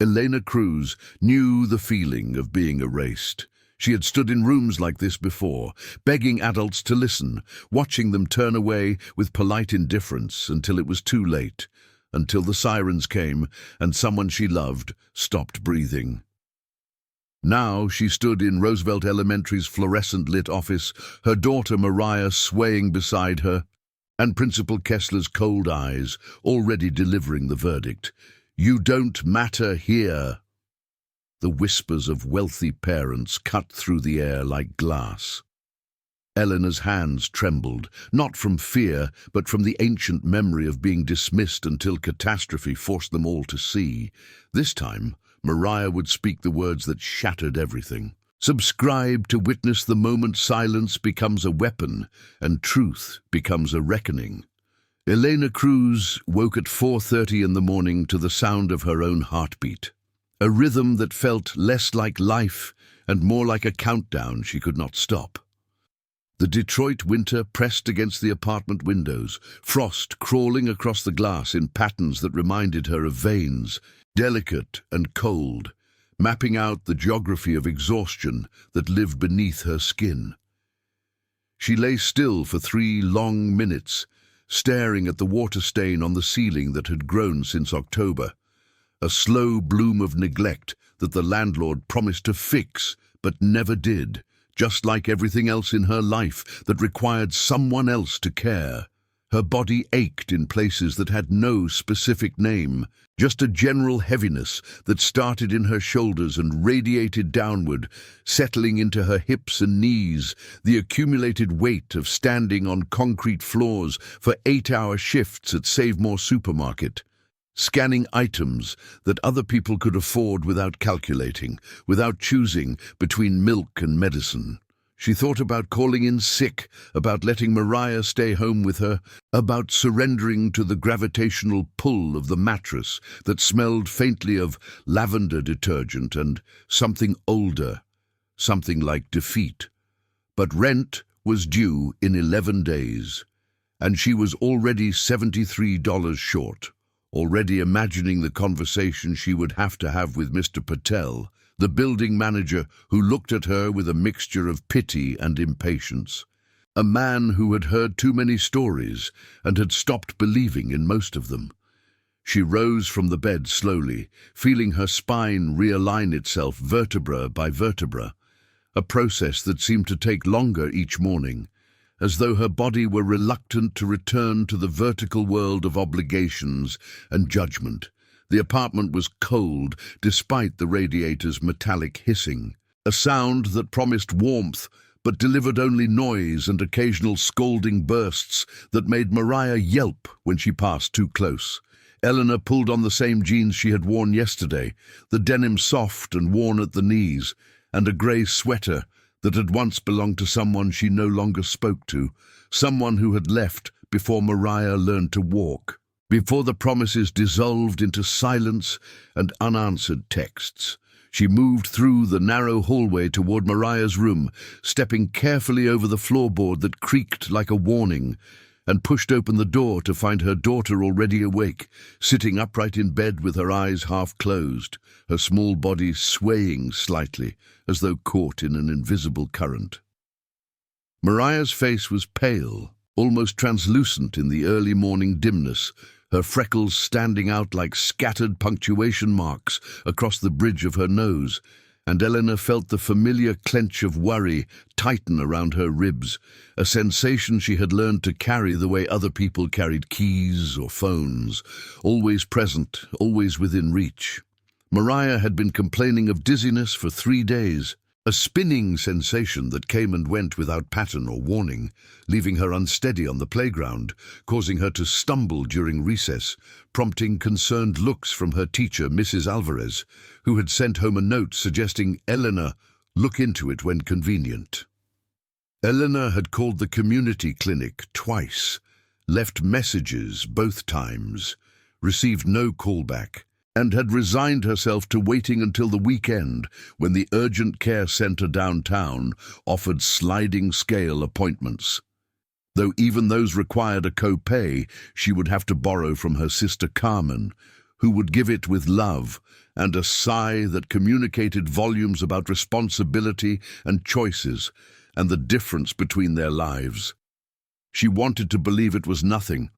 Elena Cruz knew the feeling of being erased. She had stood in rooms like this before, begging adults to listen, watching them turn away with polite indifference until it was too late, until the sirens came and someone she loved stopped breathing. Now she stood in Roosevelt Elementary's fluorescent-lit office, her daughter Mariah swaying beside her, and Principal Kessler's cold eyes already delivering the verdict. "You don't matter here." The whispers of wealthy parents cut through the air like glass. Eleanor's hands trembled, not from fear, but from the ancient memory of being dismissed until catastrophe forced them all to see. This time, Mariah would speak the words that shattered everything. Subscribe to witness the moment silence becomes a weapon and truth becomes a reckoning. Elena Cruz woke at 4:30 in the morning to the sound of her own heartbeat, a rhythm that felt less like life and more like a countdown she could not stop. The Detroit winter pressed against the apartment windows, frost crawling across the glass in patterns that reminded her of veins, delicate and cold, mapping out the geography of exhaustion that lived beneath her skin. She lay still for 3 long minutes, staring at the water stain on the ceiling that had grown since October, a slow bloom of neglect that the landlord promised to fix but never did, just like everything else in her life that required someone else to care. Her body ached in places that had no specific name, just a general heaviness that started in her shoulders and radiated downward, settling into her hips and knees, the accumulated weight of standing on concrete floors for 8-hour shifts at Save More Supermarket, scanning items that other people could afford without calculating, without choosing between milk and medicine. She thought about calling in sick, about letting Mariah stay home with her, about surrendering to the gravitational pull of the mattress that smelled faintly of lavender detergent and something older, something like defeat. But rent was due in 11 days, and she was already $73 short, already imagining the conversation she would have to have with Mr. Patel, the building manager who looked at her with a mixture of pity and impatience, a man who had heard too many stories and had stopped believing in most of them. She rose from the bed slowly, feeling her spine realign itself vertebra by vertebra, a process that seemed to take longer each morning, as though her body were reluctant to return to the vertical world of obligations and judgment. The apartment was cold, despite the radiator's metallic hissing, a sound that promised warmth but delivered only noise and occasional scolding bursts that made Mariah yelp when she passed too close. Eleanor pulled on the same jeans she had worn yesterday, the denim soft and worn at the knees, and a grey sweater that had once belonged to someone she no longer spoke to, someone who had left before Mariah learned to walk, before the promises dissolved into silence and unanswered texts. She moved through the narrow hallway toward Mariah's room, stepping carefully over the floorboard that creaked like a warning, and pushed open the door to find her daughter already awake, sitting upright in bed with her eyes half closed, her small body swaying slightly, as though caught in an invisible current. Mariah's face was pale, almost translucent in the early morning dimness, her freckles standing out like scattered punctuation marks across the bridge of her nose, and Eleanor felt the familiar clench of worry tighten around her ribs, a sensation she had learned to carry the way other people carried keys or phones, always present, always within reach. Mariah had been complaining of dizziness for 3 days, a spinning sensation that came and went without pattern or warning, leaving her unsteady on the playground, causing her to stumble during recess, prompting concerned looks from her teacher, Mrs. Alvarez, who had sent home a note suggesting Eleanor look into it when convenient. Eleanor had called the community clinic twice, left messages both times, received no callback, and had resigned herself to waiting until the weekend when the urgent care center downtown offered sliding scale appointments. Though even those required a co-pay, she would have to borrow from her sister Carmen, who would give it with love, and a sigh that communicated volumes about responsibility and choices and the difference between their lives. She wanted to believe it was nothing,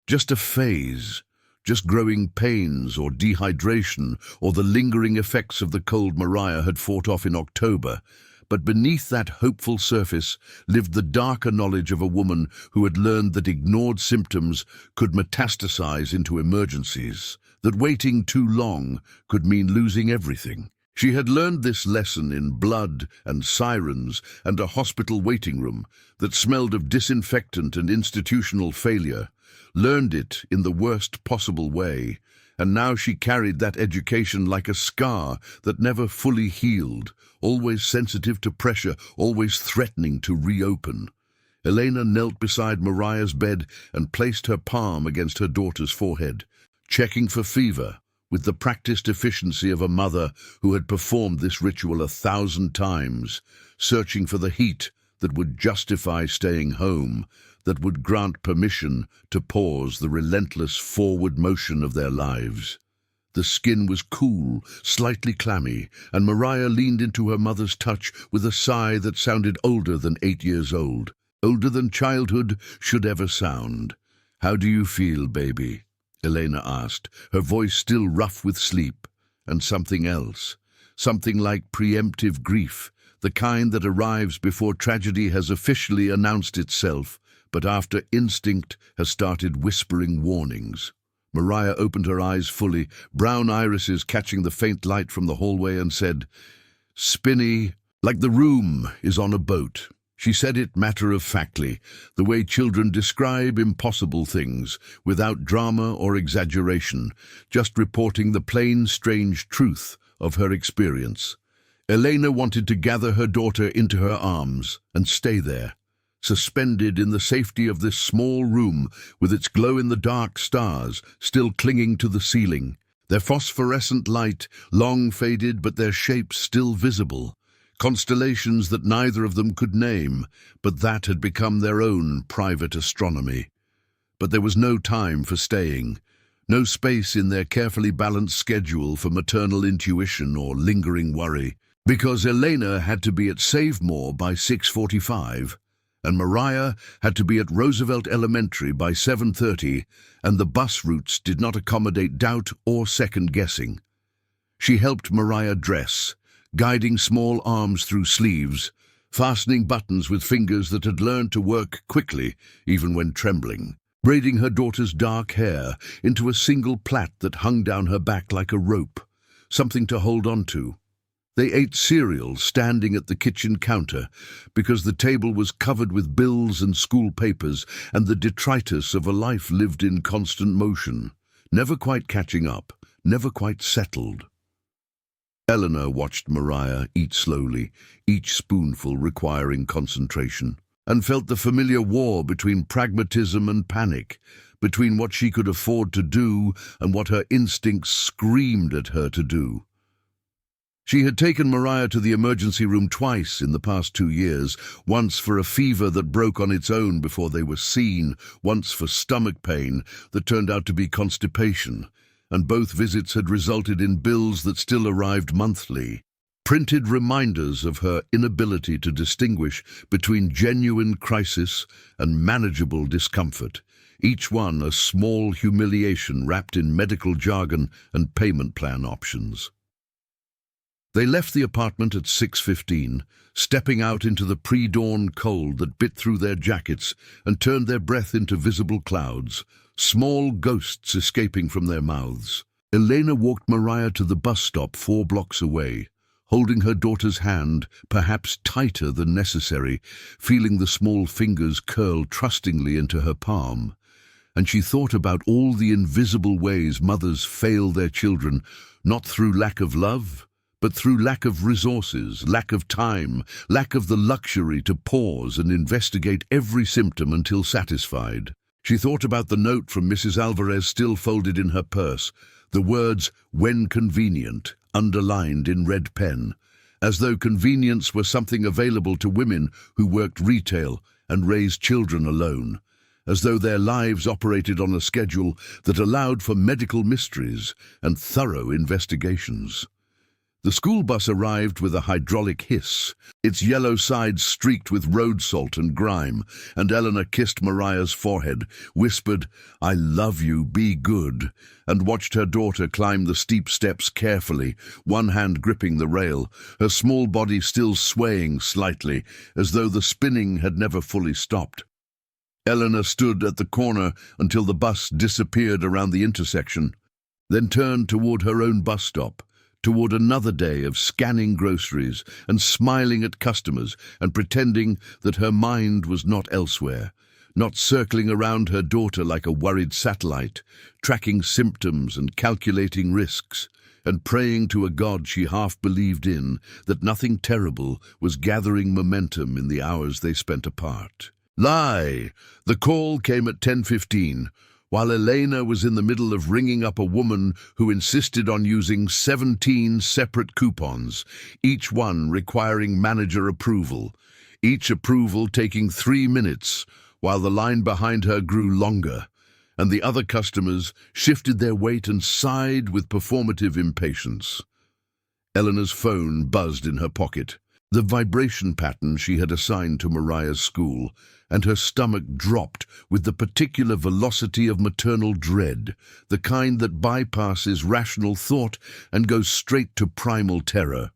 just a phase, just growing pains or dehydration or the lingering effects of the cold Mariah had fought off in October. But beneath that hopeful surface lived the darker knowledge of a woman who had learned that ignored symptoms could metastasize into emergencies, that waiting too long could mean losing everything. She had learned this lesson in blood and sirens and a hospital waiting room that smelled of disinfectant and institutional failure, learned it in the worst possible way, and now she carried that education like a scar that never fully healed, always sensitive to pressure, always threatening to reopen. Elena knelt beside Mariah's bed and placed her palm against her daughter's forehead, checking for fever, with the practiced efficiency of a mother who had performed this ritual 1,000 times, searching for the heat that would justify staying home, that would grant permission to pause the relentless forward motion of their lives. The skin was cool, slightly clammy, and Mariah leaned into her mother's touch with a sigh that sounded older than 8 years old, older than childhood should ever sound. "How do you feel, baby?" Elena asked, her voice still rough with sleep, and something else, something like preemptive grief, the kind that arrives before tragedy has officially announced itself, but after instinct has started whispering warnings. Mariah opened her eyes fully, brown irises catching the faint light from the hallway, and said, "Spinny, like the room is on a boat." She said it matter-of-factly, the way children describe impossible things, without drama or exaggeration, just reporting the plain, strange truth of her experience. Elena wanted to gather her daughter into her arms and stay there, suspended in the safety of this small room with its glow-in-the-dark stars still clinging to the ceiling, their phosphorescent light long faded but their shapes still visible, constellations that neither of them could name, but that had become their own private astronomy. But there was no time for staying, no space in their carefully balanced schedule for maternal intuition or lingering worry, because Elena had to be at Savemore by 6:45, and Mariah had to be at Roosevelt Elementary by 7:30, and the bus routes did not accommodate doubt or second-guessing. She helped Mariah dress, guiding small arms through sleeves, fastening buttons with fingers that had learned to work quickly, even when trembling, braiding her daughter's dark hair into a single plait that hung down her back like a rope, something to hold on to. They ate cereal standing at the kitchen counter because the table was covered with bills and school papers and the detritus of a life lived in constant motion, never quite catching up, never quite settled. Eleanor watched Mariah eat slowly, each spoonful requiring concentration, and felt the familiar war between pragmatism and panic, between what she could afford to do and what her instincts screamed at her to do. She had taken Mariah to the emergency room twice in the past 2 years, once for a fever that broke on its own before they were seen, once for stomach pain that turned out to be constipation, and both visits had resulted in bills that still arrived monthly, printed reminders of her inability to distinguish between genuine crisis and manageable discomfort, each one a small humiliation wrapped in medical jargon and payment plan options. They left the apartment at 6:15, stepping out into the pre-dawn cold that bit through their jackets and turned their breath into visible clouds, small ghosts escaping from their mouths. Elena walked Mariah to the bus stop 4 blocks away, holding her daughter's hand, perhaps tighter than necessary, feeling the small fingers curl trustingly into her palm. And she thought about all the invisible ways mothers fail their children, not through lack of love, but through lack of resources, lack of time, lack of the luxury to pause and investigate every symptom until satisfied. She thought about the note from Mrs. Alvarez still folded in her purse, the words, "when convenient," underlined in red pen, as though convenience were something available to women who worked retail and raised children alone, as though their lives operated on a schedule that allowed for medical mysteries and thorough investigations. The school bus arrived with a hydraulic hiss, its yellow sides streaked with road salt and grime, and Eleanor kissed Mariah's forehead, whispered, "I love you, be good," and watched her daughter climb the steep steps carefully, one hand gripping the rail, her small body still swaying slightly, as though the spinning had never fully stopped. Eleanor stood at the corner until the bus disappeared around the intersection, then turned toward her own bus stop, toward another day of scanning groceries and smiling at customers and pretending that her mind was not elsewhere, not circling around her daughter like a worried satellite, tracking symptoms and calculating risks, and praying to a God she half believed in that nothing terrible was gathering momentum in the hours they spent apart. Lie! The call came at 10:15. While Elena was in the middle of ringing up a woman who insisted on using 17 separate coupons, each one requiring manager approval, each approval taking 3 minutes, while the line behind her grew longer, and the other customers shifted their weight and sighed with performative impatience. Eleanor's phone buzzed in her pocket, the vibration pattern she had assigned to Mariah's school, and her stomach dropped with the particular velocity of maternal dread, the kind that bypasses rational thought and goes straight to primal terror.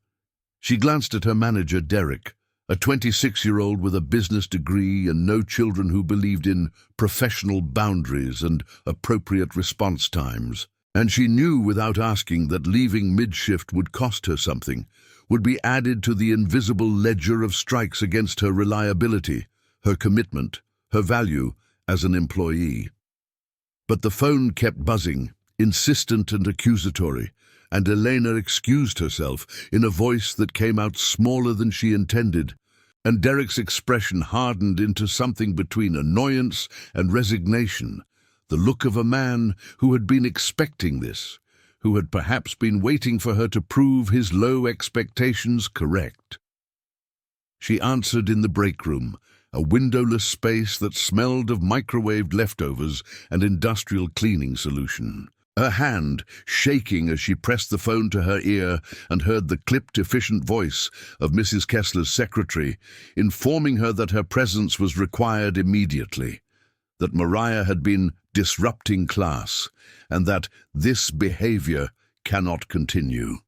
She glanced at her manager, Derek, a 26-year-old with a business degree and no children who believed in professional boundaries and appropriate response times. And she knew without asking that leaving mid-shift would cost her something, would be added to the invisible ledger of strikes against her reliability, her commitment, her value as an employee. But the phone kept buzzing, insistent and accusatory, and Elena excused herself in a voice that came out smaller than she intended, and Derek's expression hardened into something between annoyance and resignation, the look of a man who had been expecting this, who had perhaps been waiting for her to prove his low expectations correct. She answered in the break room, a windowless space that smelled of microwaved leftovers and industrial cleaning solution. Her hand shaking as she pressed the phone to her ear and heard the clipped, efficient voice of Mrs. Kessler's secretary, informing her that her presence was required immediately, that Mariah had been disrupting class, and that this behavior cannot continue.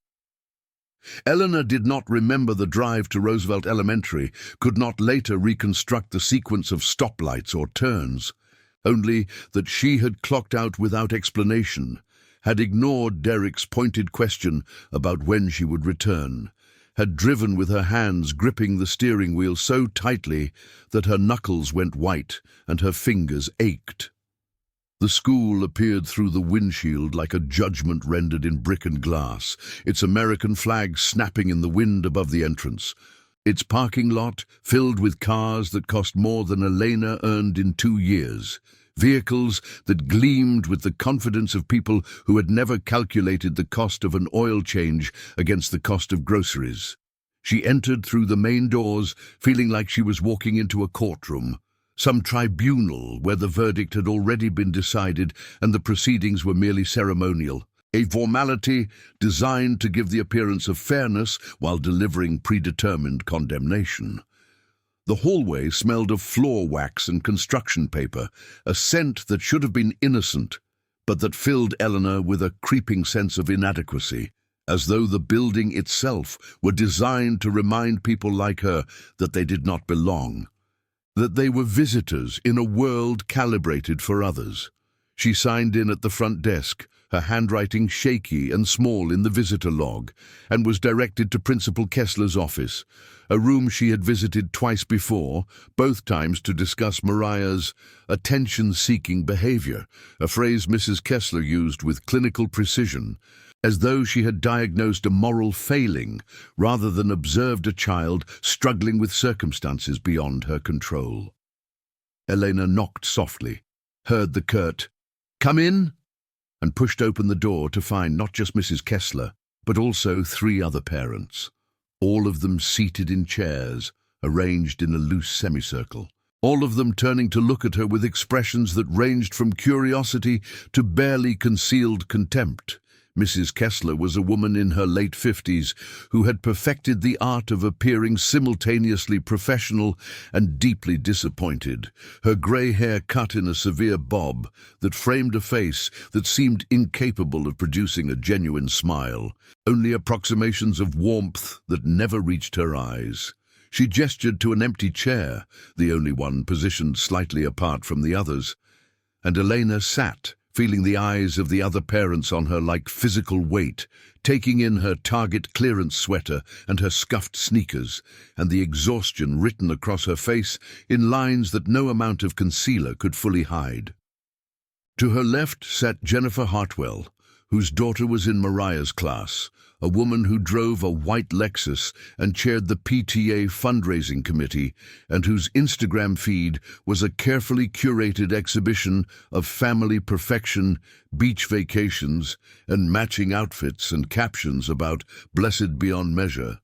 Eleanor did not remember the drive to Roosevelt Elementary, could not later reconstruct the sequence of stoplights or turns, only that she had clocked out without explanation, had ignored Derek's pointed question about when she would return, had driven with her hands gripping the steering wheel so tightly that her knuckles went white and her fingers ached. The school appeared through the windshield like a judgment rendered in brick and glass, its American flag snapping in the wind above the entrance, its parking lot filled with cars that cost more than Elena earned in 2 years, vehicles that gleamed with the confidence of people who had never calculated the cost of an oil change against the cost of groceries. She entered through the main doors, feeling like she was walking into a courtroom, some tribunal where the verdict had already been decided and the proceedings were merely ceremonial, a formality designed to give the appearance of fairness while delivering predetermined condemnation. The hallway smelled of floor wax and construction paper, a scent that should have been innocent, but that filled Eleanor with a creeping sense of inadequacy, as though the building itself were designed to remind people like her that they did not belong, that they were visitors in a world calibrated for others. She signed in at the front desk, her handwriting shaky and small in the visitor log, and was directed to Principal Kessler's office, a room she had visited twice before, both times to discuss Mariah's attention-seeking behavior, a phrase Mrs. Kessler used with clinical precision, as though she had diagnosed a moral failing rather than observed a child struggling with circumstances beyond her control. Elena knocked softly, heard the curt, "Come in," and pushed open the door to find not just Mrs. Kessler, but also 3 other parents, all of them seated in chairs, arranged in a loose semicircle. all of them turning to look at her with expressions that ranged from curiosity to barely concealed contempt. Mrs. Kessler was a woman in her late 50s who had perfected the art of appearing simultaneously professional and deeply disappointed, her grey hair cut in a severe bob that framed a face that seemed incapable of producing a genuine smile, only approximations of warmth that never reached her eyes. She gestured to an empty chair, the only one positioned slightly apart from the others, and Elena sat, feeling the eyes of the other parents on her like physical weight, taking in her target clearance sweater and her scuffed sneakers, and the exhaustion written across her face in lines that no amount of concealer could fully hide. To her left sat Jennifer Hartwell, whose daughter was in Mariah's class, a woman who drove a white Lexus and chaired the PTA fundraising committee, and whose Instagram feed was a carefully curated exhibition of family perfection, beach vacations, and matching outfits and captions about blessed beyond measure.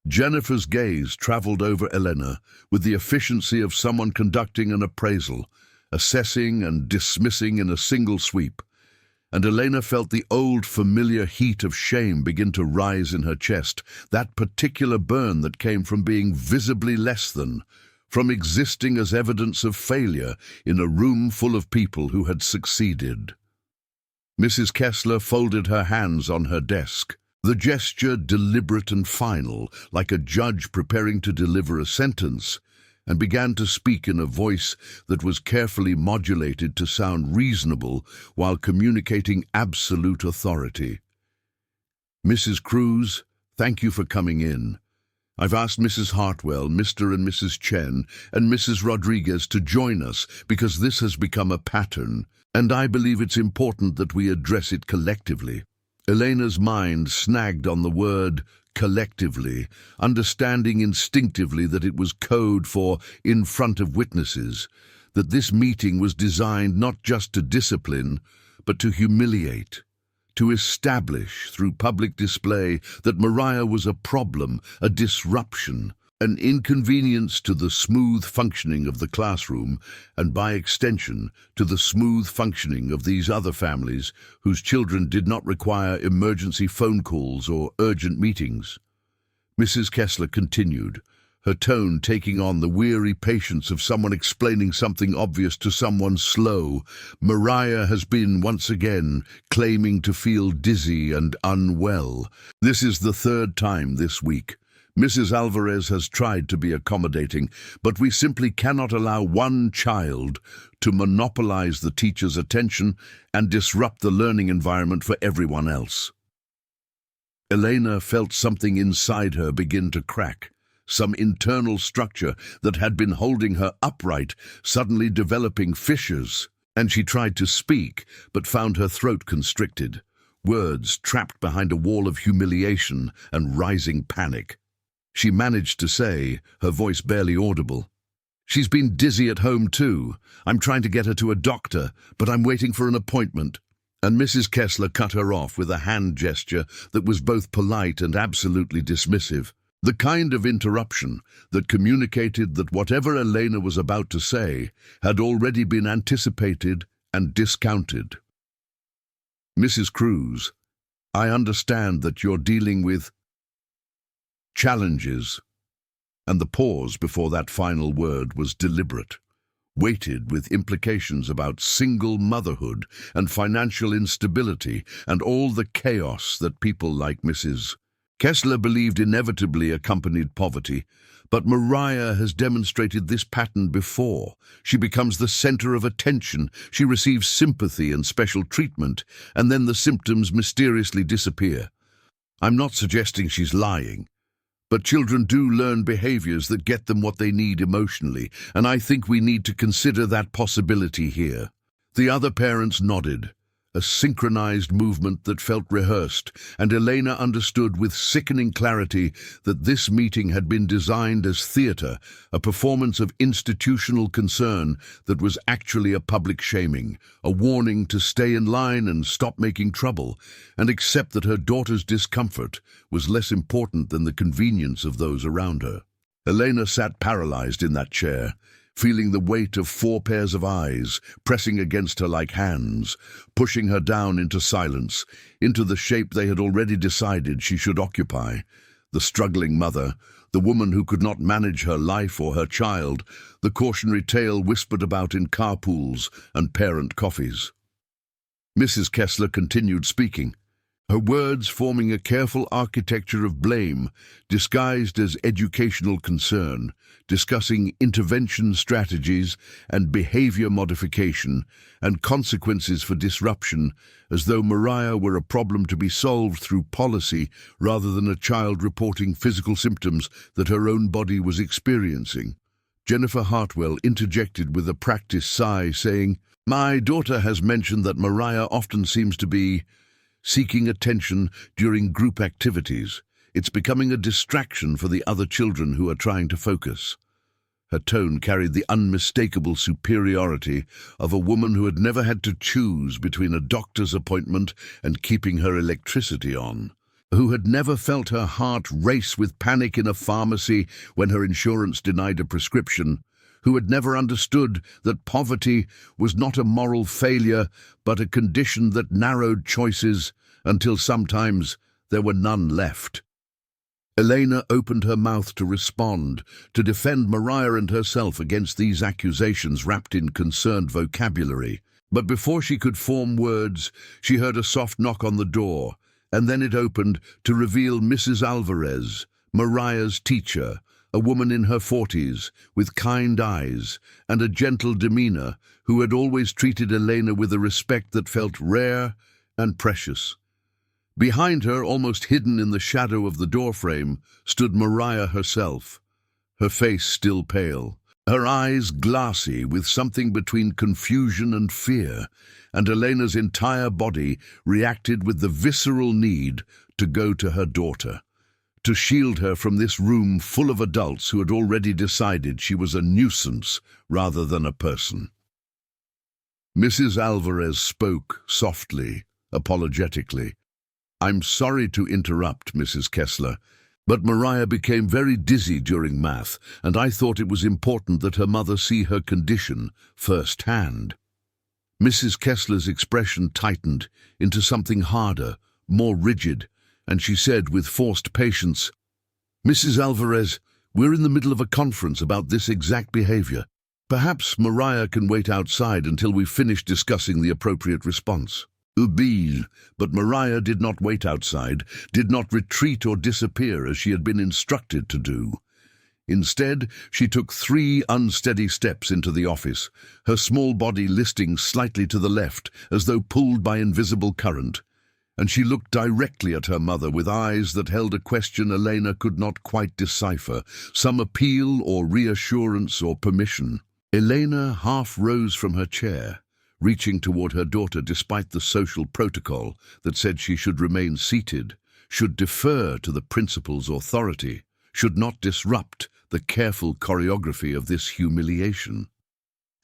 Jennifer's gaze traveled over Elena with the efficiency of someone conducting an appraisal, assessing and dismissing in a single sweep. And Elena felt the old familiar heat of shame begin to rise in her chest, that particular burn that came from being visibly less than, from existing as evidence of failure in a room full of people who had succeeded. Mrs. Kessler folded her hands on her desk, the gesture deliberate and final, like a judge preparing to deliver a sentence, and began to speak in a voice that was carefully modulated to sound reasonable while communicating absolute authority. "Mrs. Cruz, thank you for coming in. I've asked Mrs. Hartwell, Mr. and Mrs. Chen, and Mrs. Rodriguez to join us because this has become a pattern, and I believe it's important that we address it collectively." Elena's mind snagged on the word collectively, understanding instinctively that it was code for in front of witnesses, that this meeting was designed not just to discipline, but to humiliate, to establish through public display that Mariah was a problem, a disruption, an inconvenience to the smooth functioning of the classroom, and by extension to the smooth functioning of these other families whose children did not require emergency phone calls or urgent meetings. Mrs. Kessler continued, her tone taking on the weary patience of someone explaining something obvious to someone slow. "Mariah has been, once again, claiming to feel dizzy and unwell. This is the third time this week. Mrs. Alvarez has tried to be accommodating, but we simply cannot allow one child to monopolize the teacher's attention and disrupt the learning environment for everyone else." Elena felt something inside her begin to crack, some internal structure that had been holding her upright suddenly developing fissures, and she tried to speak but found her throat constricted, words trapped behind a wall of humiliation and rising panic. She managed to say, her voice barely audible, "She's been dizzy at home too. I'm trying to get her to a doctor, but I'm waiting for an appointment." And Mrs. Kessler cut her off with a hand gesture that was both polite and absolutely dismissive, the kind of interruption that communicated that whatever Elena was about to say had already been anticipated and discounted. "Mrs. Cruz, I understand that you're dealing with challenges," and the pause before that final word was deliberate, weighted with implications about single motherhood and financial instability and all the chaos that people like Mrs. Kessler believed inevitably accompanied poverty. But Mariah has demonstrated this pattern before. She becomes the center of attention, she receives sympathy and special treatment, and then the symptoms mysteriously disappear. I'm not suggesting she's lying, but children do learn behaviors that get them what they need emotionally, and I think we need to consider that possibility here. The other parents nodded, a synchronized movement that felt rehearsed, and Elena understood with sickening clarity that this meeting had been designed as theater, a performance of institutional concern that was actually a public shaming, a warning to stay in line and stop making trouble, and accept that her daughter's discomfort was less important than the convenience of those around her. Elena sat paralyzed in that chair, feeling the weight of 4 pairs of eyes pressing against her like hands, pushing her down into silence, into the shape they had already decided she should occupy. The struggling mother, the woman who could not manage her life or her child, the cautionary tale whispered about in carpools and parent coffees. Mrs. Kessler continued speaking, her words forming a careful architecture of blame, disguised as educational concern, discussing intervention strategies and behavior modification and consequences for disruption, as though Mariah were a problem to be solved through policy rather than a child reporting physical symptoms that her own body was experiencing. Jennifer Hartwell interjected with a practiced sigh, saying, "My daughter has mentioned that Mariah often seems to be seeking attention during group activities. It's becoming a distraction for the other children who are trying to focus." Her tone carried the unmistakable superiority of a woman who had never had to choose between a doctor's appointment and keeping her electricity on, who had never felt her heart race with panic in a pharmacy when her insurance denied a prescription, who had never understood that poverty was not a moral failure but a condition that narrowed choices until sometimes there were none left. Elena opened her mouth to respond, to defend Mariah and herself against these accusations wrapped in concerned vocabulary. But before she could form words, she heard a soft knock on the door, and then it opened to reveal Mrs. Alvarez, Mariah's teacher, a woman in her 40s, with kind eyes and a gentle demeanor, who had always treated Elena with a respect that felt rare and precious. Behind her, almost hidden in the shadow of the doorframe, stood Mariah herself, her face still pale, her eyes glassy with something between confusion and fear, and Elena's entire body reacted with the visceral need to go to her daughter, to shield her from this room full of adults who had already decided she was a nuisance rather than a person. Mrs. Alvarez spoke softly, apologetically. "I'm sorry to interrupt, Mrs. Kessler, but Mariah became very dizzy during math, and I thought it was important that her mother see her condition firsthand." Mrs. Kessler's expression tightened into something harder, more rigid, and she said with forced patience, "Mrs. Alvarez, we're in the middle of a conference about this exact behavior. Perhaps Mariah can wait outside until we finish discussing the appropriate response." But Mariah did not wait outside, did not retreat or disappear as she had been instructed to do. Instead, she took 3 unsteady steps into the office, her small body listing slightly to the left as though pulled by invisible current, and she looked directly at her mother with eyes that held a question Elena could not quite decipher, some appeal or reassurance or permission. Elena half rose from her chair, reaching toward her daughter despite the social protocol that said she should remain seated, should defer to the principal's authority, should not disrupt the careful choreography of this humiliation.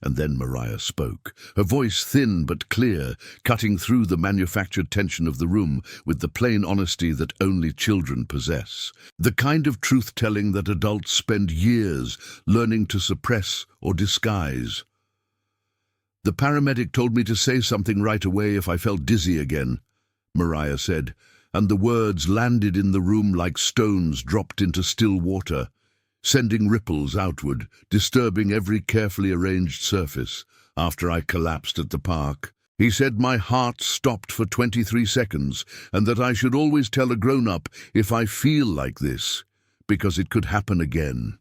And then Mariah spoke, her voice thin but clear, cutting through the manufactured tension of the room with the plain honesty that only children possess, the kind of truth-telling that adults spend years learning to suppress or disguise. "The paramedic told me to say something right away if I felt dizzy again," Mariah said, and the words landed in the room like stones dropped into still water, sending ripples outward, disturbing every carefully arranged surface. "After I collapsed at the park, he said my heart stopped for 23 seconds and that I should always tell a grown-up if I feel like this, because it could happen again."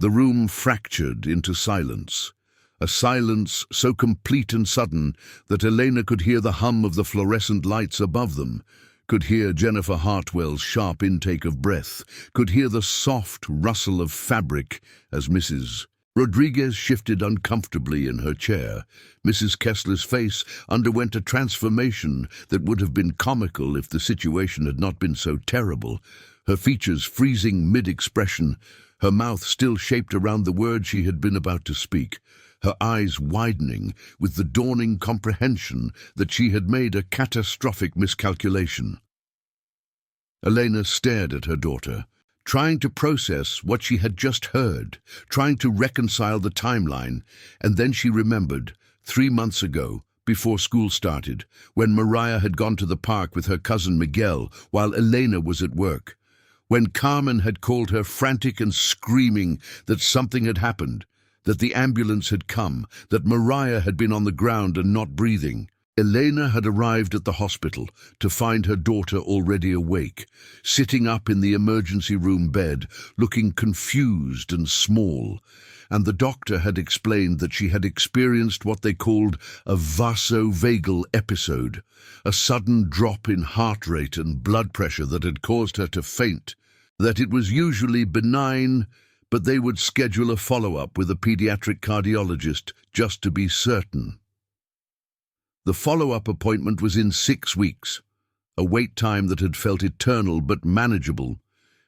The room fractured into silence, a silence so complete and sudden that Elena could hear the hum of the fluorescent lights above them, could hear Jennifer Hartwell's sharp intake of breath, could hear the soft rustle of fabric as Mrs. Rodriguez shifted uncomfortably in her chair. Mrs. Kessler's face underwent a transformation that would have been comical if the situation had not been so terrible, her features freezing mid-expression, her mouth still shaped around the word she had been about to speak, her eyes widening with the dawning comprehension that she had made a catastrophic miscalculation. Elena stared at her daughter, trying to process what she had just heard, trying to reconcile the timeline, and then she remembered, 3 months ago, before school started, when Mariah had gone to the park with her cousin Miguel while Elena was at work, when Carmen had called her frantic and screaming that something had happened, that the ambulance had come, that Mariah had been on the ground and not breathing. Elena had arrived at the hospital to find her daughter already awake, sitting up in the emergency room bed, looking confused and small, and the doctor had explained that she had experienced what they called a vasovagal episode, a sudden drop in heart rate and blood pressure that had caused her to faint, that it was usually benign, but they would schedule a follow-up with a pediatric cardiologist just to be certain. The follow-up appointment was in 6 weeks, a wait time that had felt eternal but manageable,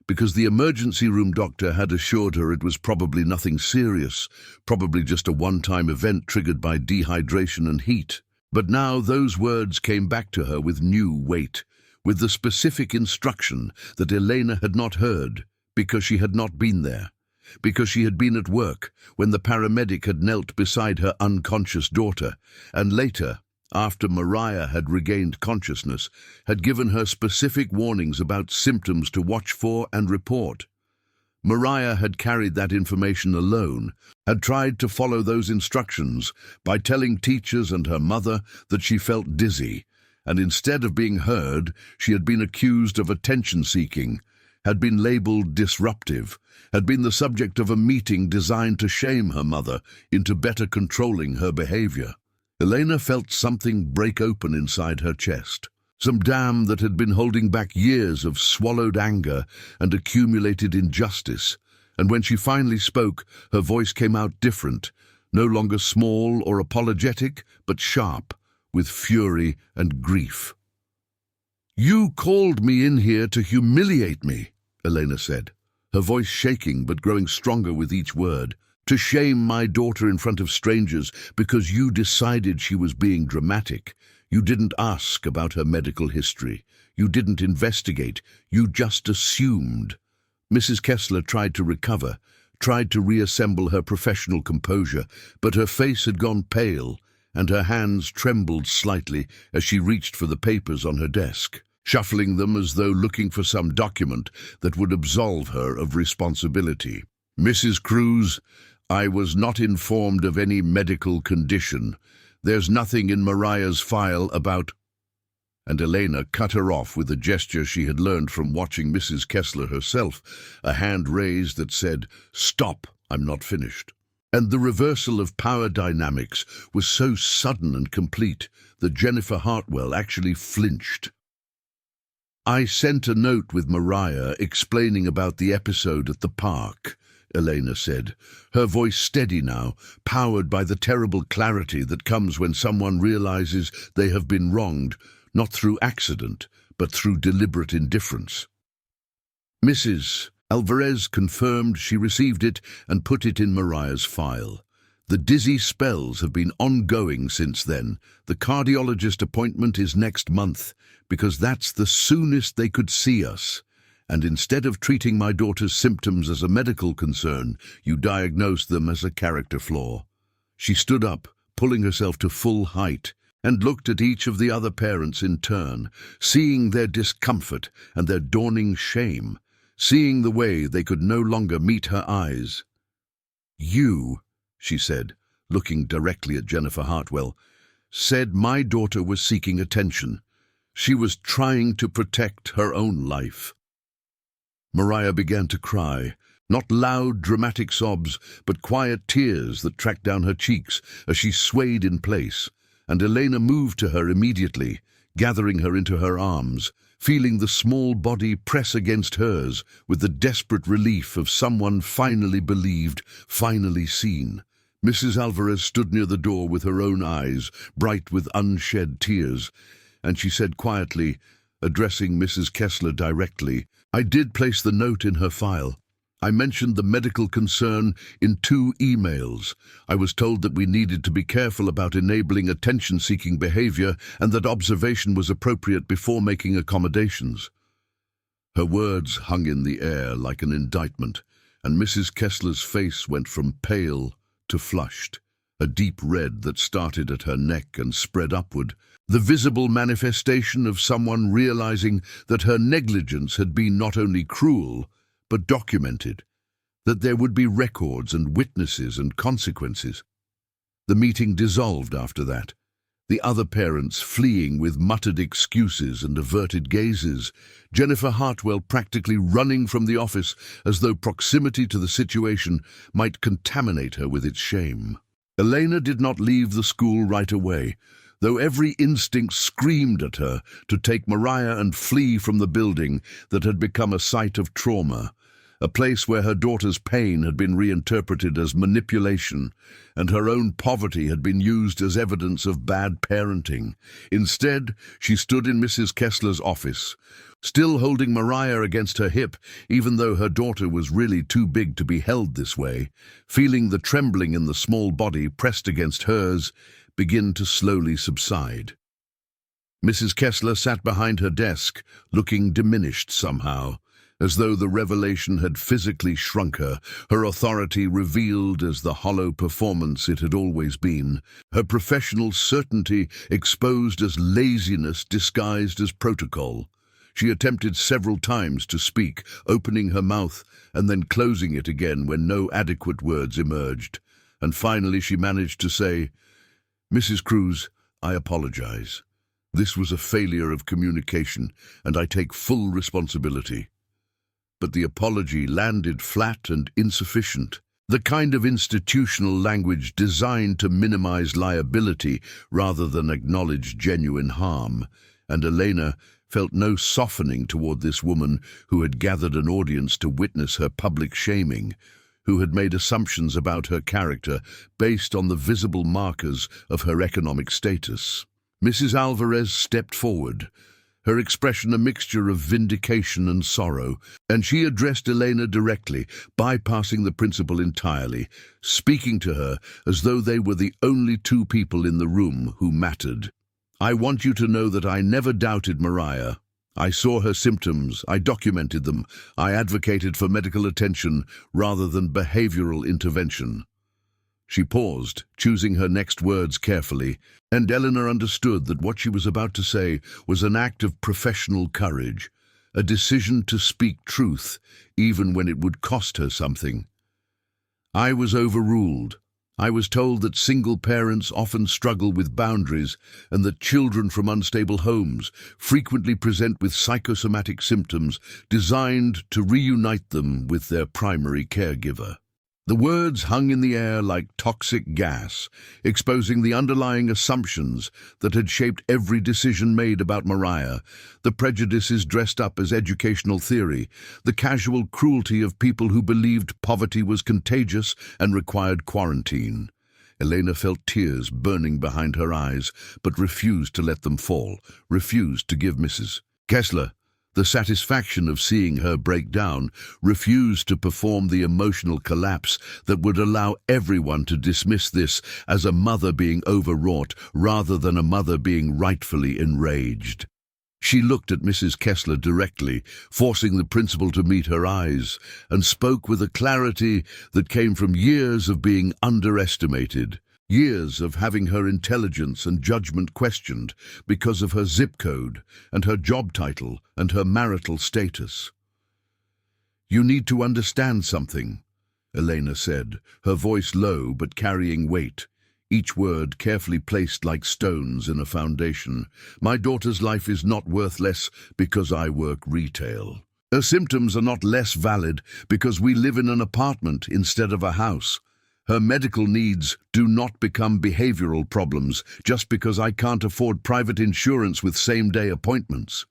because the emergency room doctor had assured her it was probably nothing serious, probably just a one-time event triggered by dehydration and heat. But now those words came back to her with new weight, with the specific instruction that Elena had not heard because she had not been there, because she had been at work when the paramedic had knelt beside her unconscious daughter, and later, after Mariah had regained consciousness, had given her specific warnings about symptoms to watch for and report. Mariah had carried that information alone, had tried to follow those instructions by telling teachers and her mother that she felt dizzy, and instead of being heard, she had been accused of attention-seeking, had been labeled disruptive, had been the subject of a meeting designed to shame her mother into better controlling her behavior. Elena felt something break open inside her chest, some dam that had been holding back years of swallowed anger and accumulated injustice, and when she finally spoke, her voice came out different, no longer small or apologetic, but sharp, with fury and grief. "You called me in here to humiliate me," Elena said, her voice shaking but growing stronger with each word. "To shame my daughter in front of strangers because you decided she was being dramatic. You didn't ask about her medical history. You didn't investigate. You just assumed." Mrs. Kessler tried to recover, tried to reassemble her professional composure, but her face had gone pale, and her hands trembled slightly as she reached for the papers on her desk, shuffling them as though looking for some document that would absolve her of responsibility. "Mrs. Cruz, I was not informed of any medical condition. There's nothing in Mariah's file about—" And Elena cut her off with a gesture she had learned from watching Mrs. Kessler herself, a hand raised that said, "Stop, I'm not finished." And the reversal of power dynamics was so sudden and complete that Jennifer Hartwell actually flinched. "I sent a note with Mariah explaining about the episode at the park," Elena said, her voice steady now, powered by the terrible clarity that comes when someone realizes they have been wronged, not through accident, but through deliberate indifference. Mrs. Alvarez confirmed she received it and put it in Mariah's file. "The dizzy spells have been ongoing since then. The cardiologist appointment is next month, because that's the soonest they could see us. And instead of treating my daughter's symptoms as a medical concern, you diagnosed them as a character flaw." She stood up, pulling herself to full height, and looked at each of the other parents in turn, seeing their discomfort and their dawning shame, seeing the way they could no longer meet her eyes. "You," she said, looking directly at Jennifer Hartwell, "said my daughter was seeking attention. She was trying to protect her own life." Mariah began to cry, not loud, dramatic sobs, but quiet tears that tracked down her cheeks as she swayed in place, and Elena moved to her immediately, gathering her into her arms, feeling the small body press against hers with the desperate relief of someone finally believed, finally seen. Mrs. Alvarez stood near the door with her own eyes, bright with unshed tears, and she said quietly, addressing Mrs. Kessler directly, "I did place the note in her file. I mentioned the medical concern in 2 emails. I was told that we needed to be careful about enabling attention-seeking behavior and that observation was appropriate before making accommodations." Her words hung in the air like an indictment, and Mrs. Kessler's face went from pale to flushed, a deep red that started at her neck and spread upward, the visible manifestation of someone realizing that her negligence had been not only cruel, but documented, that there would be records and witnesses and consequences. The meeting dissolved after that, the other parents fleeing with muttered excuses and averted gazes, Jennifer Hartwell practically running from the office as though proximity to the situation might contaminate her with its shame. Elena did not leave the school right away, though every instinct screamed at her to take Mariah and flee from the building that had become a site of trauma, a place where her daughter's pain had been reinterpreted as manipulation, and her own poverty had been used as evidence of bad parenting. Instead, she stood in Mrs. Kessler's office, still holding Mariah against her hip, even though her daughter was really too big to be held this way, feeling the trembling in the small body pressed against hers begin to slowly subside. Mrs. Kessler sat behind her desk, looking diminished somehow, as though the revelation had physically shrunk her, her authority revealed as the hollow performance it had always been, her professional certainty exposed as laziness disguised as protocol. She attempted several times to speak, opening her mouth and then closing it again when no adequate words emerged, and finally she managed to say, "Mrs. Cruz, I apologize. This was a failure of communication, and I take full responsibility." But the apology landed flat and insufficient, the kind of institutional language designed to minimize liability rather than acknowledge genuine harm, and Elena felt no softening toward this woman who had gathered an audience to witness her public shaming, who had made assumptions about her character based on the visible markers of her economic status. Mrs. Alvarez stepped forward, her expression a mixture of vindication and sorrow, and she addressed Elena directly, bypassing the principal entirely, speaking to her as though they were the only two people in the room who mattered. "I want you to know that I never doubted Mariah. I saw her symptoms, I documented them, I advocated for medical attention rather than behavioral intervention." She paused, choosing her next words carefully, and Eleanor understood that what she was about to say was an act of professional courage, a decision to speak truth, even when it would cost her something. "I was overruled. I was told that single parents often struggle with boundaries and that children from unstable homes frequently present with psychosomatic symptoms designed to reunite them with their primary caregiver." The words hung in the air like toxic gas, exposing the underlying assumptions that had shaped every decision made about Mariah, the prejudices dressed up as educational theory, the casual cruelty of people who believed poverty was contagious and required quarantine. Elena felt tears burning behind her eyes, but refused to let them fall, refused to give Mrs. Kessler the satisfaction of seeing her break down, refused to perform the emotional collapse that would allow everyone to dismiss this as a mother being overwrought rather than a mother being rightfully enraged. She looked at Mrs. Kessler directly, forcing the principal to meet her eyes, and spoke with a clarity that came from years of being underestimated. Years of having her intelligence and judgment questioned because of her zip code and her job title and her marital status. "You need to understand something," Elena said, her voice low but carrying weight, each word carefully placed like stones in a foundation. "My daughter's life is not worth less because I work retail. Her symptoms are not less valid because we live in an apartment instead of a house. Her medical needs do not become behavioral problems just because I can't afford private insurance with same-day appointments."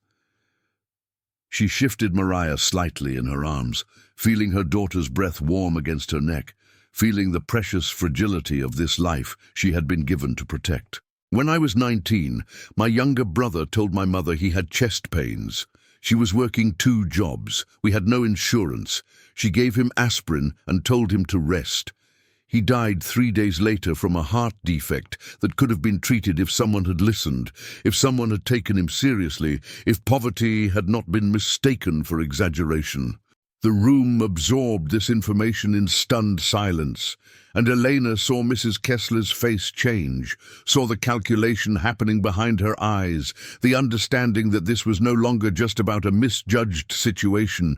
She shifted Mariah slightly in her arms, feeling her daughter's breath warm against her neck, feeling the precious fragility of this life she had been given to protect. "When I was 19, my younger brother told my mother he had chest pains. She was working 2 jobs. We had no insurance. She gave him aspirin and told him to rest. He died 3 days later from a heart defect that could have been treated if someone had listened, if someone had taken him seriously, if poverty had not been mistaken for exaggeration. The room absorbed this information in stunned silence, and Elena saw Mrs. Kessler's face change, saw the calculation happening behind her eyes, the understanding that this was no longer just about a misjudged situation,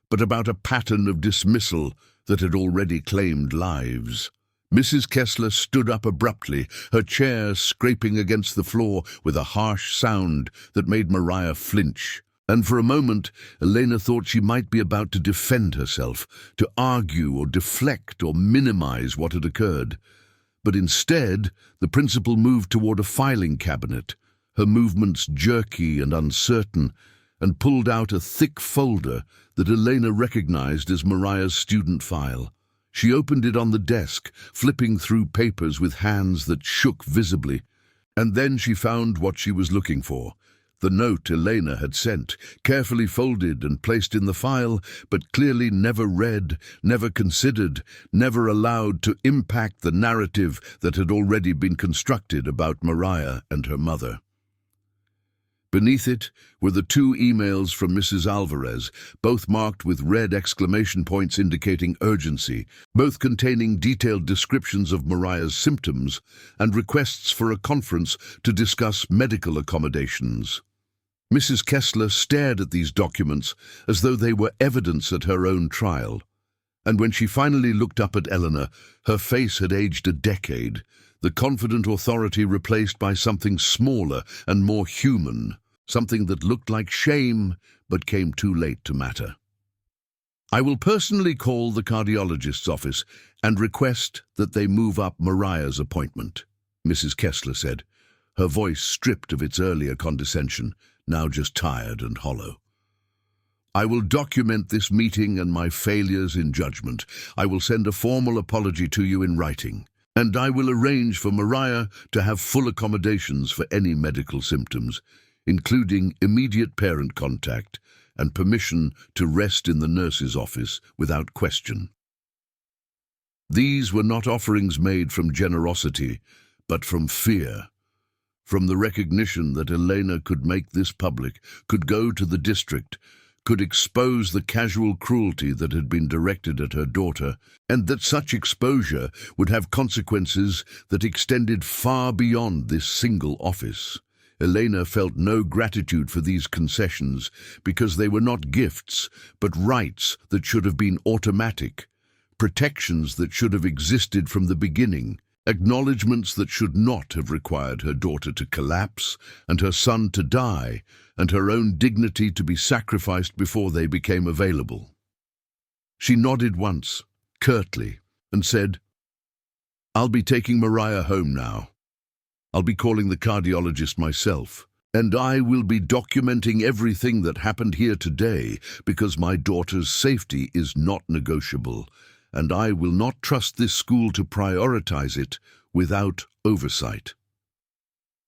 but about a pattern of dismissal that had already claimed lives. Mrs. Kessler stood up abruptly, her chair scraping against the floor with a harsh sound that made Maria flinch. And for a moment, Elena thought she might be about to defend herself, to argue or deflect or minimize what had occurred. But instead, the principal moved toward a filing cabinet, her movements jerky and uncertain, and pulled out a thick folder that Elena recognized as Maria's student file. She opened it on the desk, flipping through papers with hands that shook visibly. And then she found what she was looking for. The note Elena had sent, carefully folded and placed in the file, but clearly never read, never considered, never allowed to impact the narrative that had already been constructed about Maria and her mother. Beneath it were the 2 emails from Mrs. Alvarez, both marked with red exclamation points indicating urgency, both containing detailed descriptions of Maria's symptoms and requests for a conference to discuss medical accommodations. Mrs. Kessler stared at these documents as though they were evidence at her own trial, and when she finally looked up at Eleanor, her face had aged a decade, the confident authority replaced by something smaller and more human, something that looked like shame but came too late to matter. "I will personally call the cardiologist's office and request that they move up Maria's appointment," Mrs. Kessler said, her voice stripped of its earlier condescension, now just tired and hollow. "I will document this meeting and my failures in judgment. I will send a formal apology to you in writing, and I will arrange for Maria to have full accommodations for any medical symptoms, including immediate parent contact and permission to rest in the nurse's office without question." These were not offerings made from generosity, but from fear, from the recognition that Elena could make this public, could go to the district, could expose the casual cruelty that had been directed at her daughter, and that such exposure would have consequences that extended far beyond this single office. Elena felt no gratitude for these concessions because they were not gifts, but rights that should have been automatic, protections that should have existed from the beginning, acknowledgements that should not have required her daughter to collapse and her son to die and her own dignity to be sacrificed before they became available. She nodded once, curtly, and said, "I'll be taking Maria home now. I'll be calling the cardiologist myself, and I will be documenting everything that happened here today because my daughter's safety is not negotiable, and I will not trust this school to prioritize it without oversight."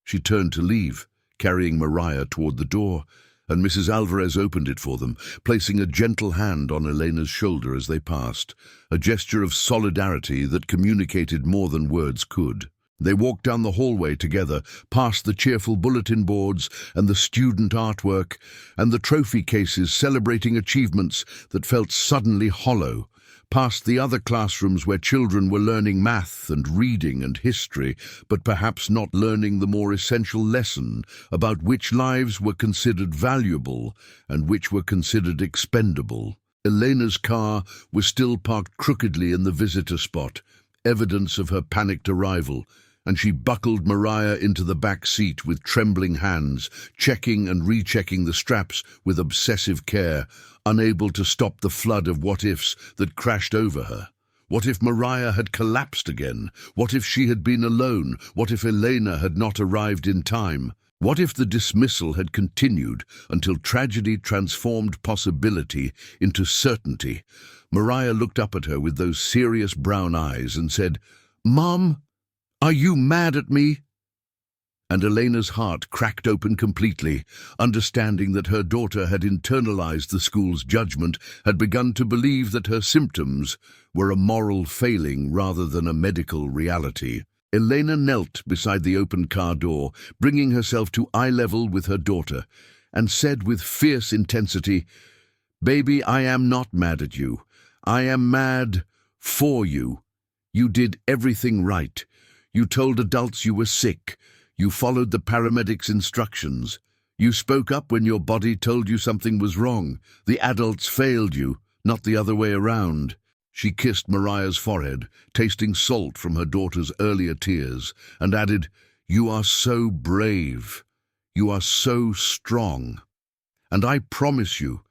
She turned to leave, carrying Maria toward the door, and Mrs. Alvarez opened it for them, placing a gentle hand on Elena's shoulder as they passed, a gesture of solidarity that communicated more than words could. They walked down the hallway together, past the cheerful bulletin boards and the student artwork and the trophy cases celebrating achievements that felt suddenly hollow, past the other classrooms where children were learning math and reading and history, but perhaps not learning the more essential lesson about which lives were considered valuable and which were considered expendable. Elena's car was still parked crookedly in the visitor spot, evidence of her panicked arrival, and she buckled Maria into the back seat with trembling hands, checking and rechecking the straps with obsessive care, unable to stop the flood of what-ifs that crashed over her. What if Maria had collapsed again? What if she had been alone? What if Elena had not arrived in time? What if the dismissal had continued until tragedy transformed possibility into certainty? Maria looked up at her with those serious brown eyes and said, "Mom, are you mad at me?" And Elena's heart cracked open completely, understanding that her daughter had internalized the school's judgment, had begun to believe that her symptoms were a moral failing rather than a medical reality. Elena knelt beside the open car door, bringing herself to eye level with her daughter, and said with fierce intensity, "Baby, I am not mad at you. I am mad for you. You did everything right. You told adults you were sick. You followed the paramedics' instructions. You spoke up when your body told you something was wrong. The adults failed you, not the other way around." She kissed Mariah's forehead, tasting salt from her daughter's earlier tears, and added, "You are so brave. You are so strong. And I promise you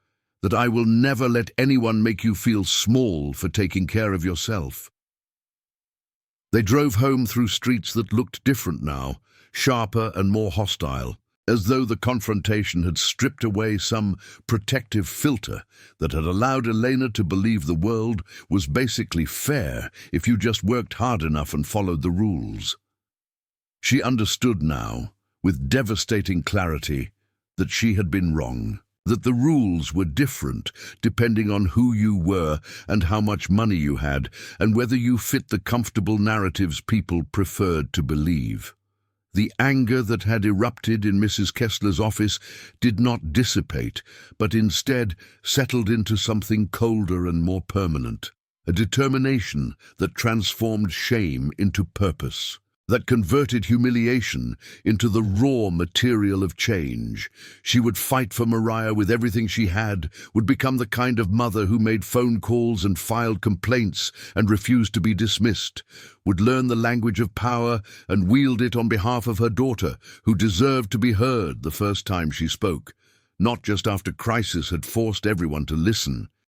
that I will never let anyone make you feel small for taking care of yourself." They drove home through streets that looked different now, sharper and more hostile, as though the confrontation had stripped away some protective filter that had allowed Elena to believe the world was basically fair if you just worked hard enough and followed the rules. She understood now, with devastating clarity, that she had been wrong, that the rules were different depending on who you were and how much money you had, and whether you fit the comfortable narratives people preferred to believe. The anger that had erupted in Mrs. Kessler's office did not dissipate, but instead settled into something colder and more permanent, a determination that transformed shame into purpose, that converted humiliation into the raw material of change. She would fight for Mariah with everything she had, would become the kind of mother who made phone calls and filed complaints and refused to be dismissed, would learn the language of power and wield it on behalf of her daughter, who deserved to be heard the first time she spoke, not just after crisis had forced everyone to listen.